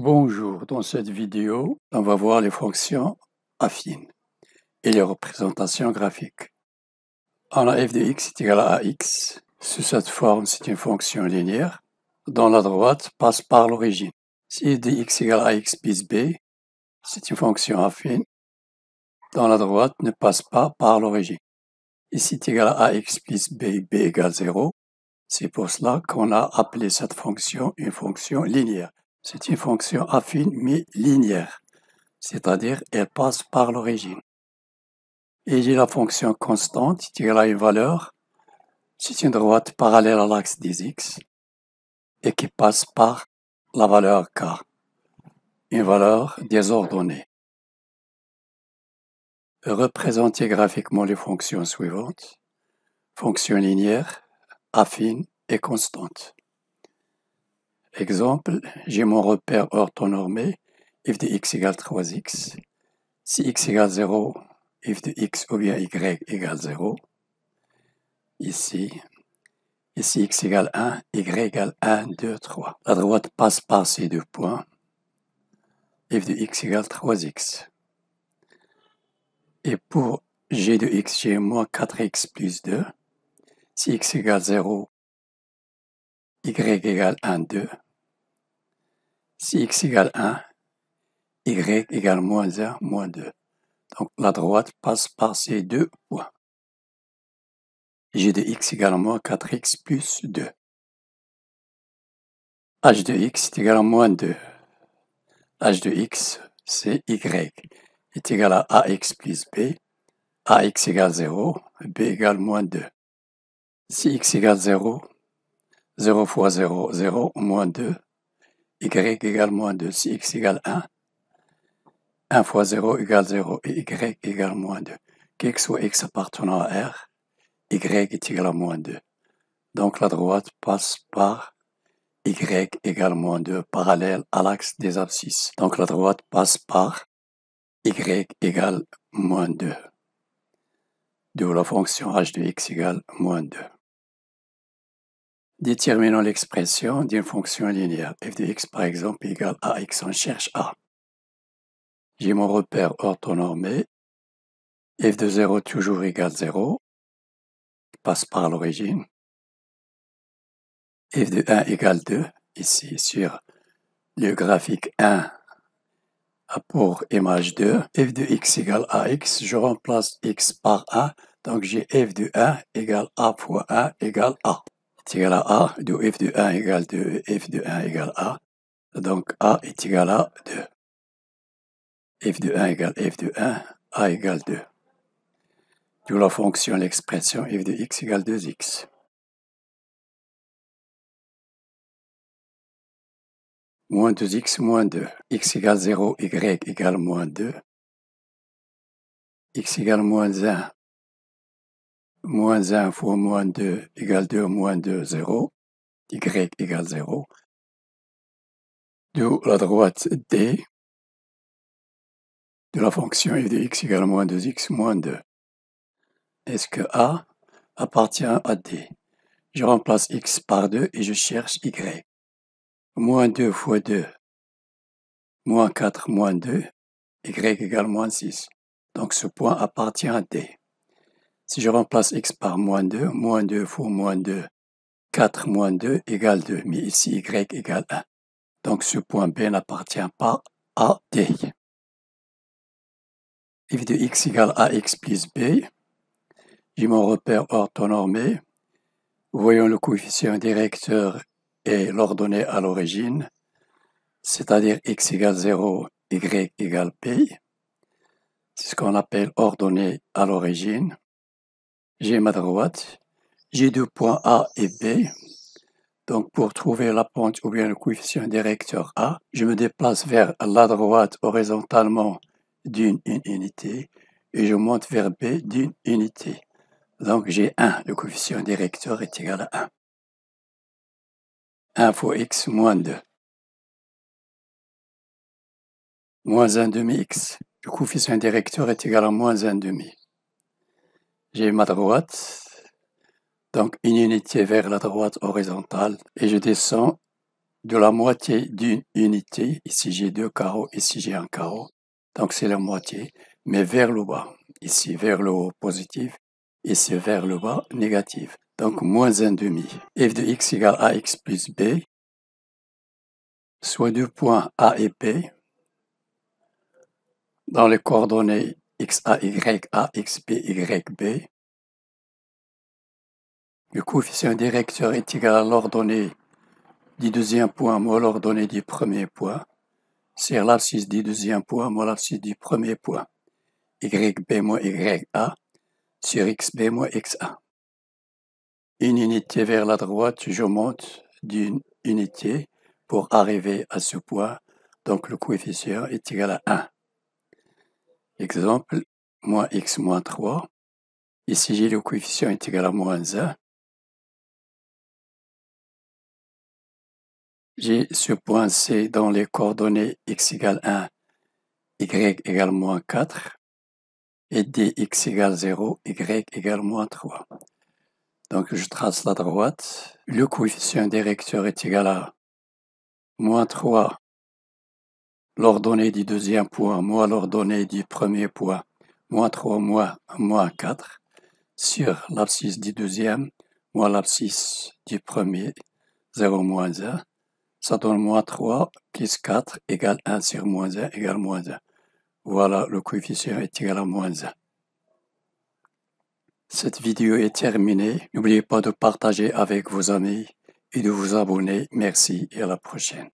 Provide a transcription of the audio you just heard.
Bonjour, dans cette vidéo, on va voir les fonctions affines et les représentations graphiques. On a f de x est égal à ax. Sous cette forme, c'est une fonction linéaire dont la droite passe par l'origine. Si f de x est égal à ax plus b, c'est une fonction affine dont la droite ne passe pas par l'origine. Ici est égal à ax plus b, b égale 0. C'est pour cela qu'on a appelé cette fonction une fonction linéaire. C'est une fonction affine mais linéaire, c'est-à-dire elle passe par l'origine. Et j'ai la fonction constante qui est égale à une valeur, c'est une droite parallèle à l'axe des x et qui passe par la valeur k, une valeur désordonnée. Représentez graphiquement les fonctions suivantes: fonction linéaire, affine et constante. Exemple, j'ai mon repère orthonormé, f de x égale 3x. Si x égale 0, f de x ou bien y égale 0. Ici x égale 1, y égale 1, 2, 3. La droite passe par ces deux points. f de x égale 3x. Et pour g de x, j'ai moins 4x plus 2. Si x égale 0, y égale 1, 2. Si x égale 1, y égale moins 1, moins 2. Donc la droite passe par ces deux points. G de x égale moins 4x plus 2. h de x est égal à moins 2. h de x, c'est y, est égal à ax plus b. Ax égale 0, b égale moins 2. Si x égale 0, 0 fois 0, 0, moins 2, y égale moins 2. Si x égale 1, 1 fois 0 égale 0 et y égale moins 2. Quel que soit x appartenant à R, y est égal à moins 2. Donc la droite passe par y égale moins 2, parallèle à l'axe des abscisses. Donc la droite passe par y égale moins 2. D'où la fonction h de x égale moins 2. Déterminons l'expression d'une fonction linéaire. F de x, par exemple, égale à x. On cherche a. J'ai mon repère orthonormé. F de 0 toujours égale 0. Passe par l'origine. F de 1 égale 2. Ici, sur le graphique 1 a pour image 2. F de x égale à x. Je remplace x par 1. Donc j'ai f de 1 égale a fois 1 égale a. Est égal à a, d'où f de 1 égale 2, f de 1 égale a. Donc a est égal à 2. F de 1 égale f de 1, a égale 2. D'où la fonction, l'expression f de x égale 2x. Moins 2x moins 2. X égale 0, y égale moins 2. X égale moins 1. Moins 1 fois moins 2 égale 2, moins 2, 0. Y égale 0. D'où la droite D de la fonction f de x égale moins 2x moins 2. Est-ce que A appartient à D? Je remplace x par 2 et je cherche y. Moins 2 fois 2, moins 4 moins 2, y égale moins 6. Donc ce point appartient à D. Si je remplace x par moins 2 fois moins 2, 4 moins 2 égale 2. Mais ici, y égale 1. Donc ce point B n'appartient pas à D. f de x égale ax plus b. J'ai mon repère orthonormé. Voyons le coefficient directeur et l'ordonnée à l'origine, c'est-à-dire x égale 0, y égale p. C'est ce qu'on appelle ordonnée à l'origine. J'ai ma droite. J'ai deux points A et B. Donc pour trouver la pente ou bien le coefficient directeur A, je me déplace vers la droite horizontalement d'une unité et je monte vers B d'une unité. Donc j'ai 1, le coefficient directeur est égal à 1. 1 fois x moins 2. Moins 1 demi x. Le coefficient directeur est égal à moins 1 demi. J'ai ma droite, donc une unité vers la droite horizontale, et je descends de la moitié d'une unité. Ici, j'ai 2 carreaux, ici, j'ai un carreau. Donc, c'est la moitié, mais vers le bas. Ici, vers le haut, positif. Ici, vers le bas, négatif. Donc, moins 1/2. f de x égale ax plus b, soit 2 points A et B, dans les coordonnées xa, ya, xb, yb. Le coefficient directeur est égal à l'ordonnée du deuxième point moins l'ordonnée du premier point, sur l'abscisse du deuxième point moins l'abscisse du premier point. Yb moins ya sur xb moins xa. Une unité vers la droite, je monte d'une unité pour arriver à ce point, donc le coefficient est égal à 1. Exemple, moins x moins 3. Ici, j'ai le coefficient est égal à moins 1. J'ai ce point C dans les coordonnées x égale 1, y égale moins 4, et dx égale 0, y égale moins 3. Donc, je trace la droite. Le coefficient directeur est égal à moins 3, l'ordonnée du deuxième point, moins l'ordonnée du premier point, moins 3, moins 4, sur l'abscisse du deuxième, moins l'abscisse du premier, 0, moins 1. Ça donne moins 3 plus 4 égale 1 sur moins 1 égale moins 1. Voilà, le coefficient est égal à moins 1. Cette vidéo est terminée. N'oubliez pas de partager avec vos amis et de vous abonner. Merci et à la prochaine.